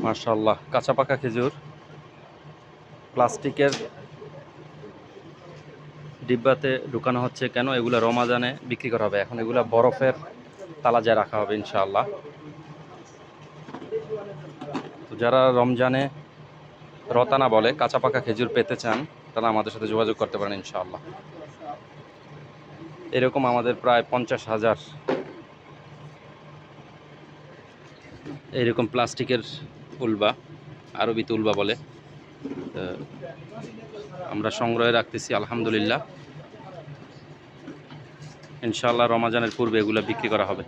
মাশাআল্লাহ, কাঁচা পাকা খেজুর প্লাস্টিকের ডিব্বাতে ঢুকানো হচ্ছে কেন? এগুলা রমাজানে বিক্রি করা হবে। এখন এগুলা বরফের তালাজায় রাখা হবে ইনশাআল্লাহ। তো যারা রমজানে রতানা বলে কাঁচা পাকা খেজুর পেতে চান, তারা আমাদের সাথে যোগাযোগ করতে পারেন ইনশাআল্লাহ। এরকম আমাদের প্রায় 50,000 এইরকম প্লাস্টিকের উলবা, আরবিতে উলবা বলে, আমরা সংগ্রহে রাখতেছি আলহামদুলিল্লাহ। ইনশাআল্লাহ রমাজানের পূর্বে এগুলো বিক্রি করা হবে।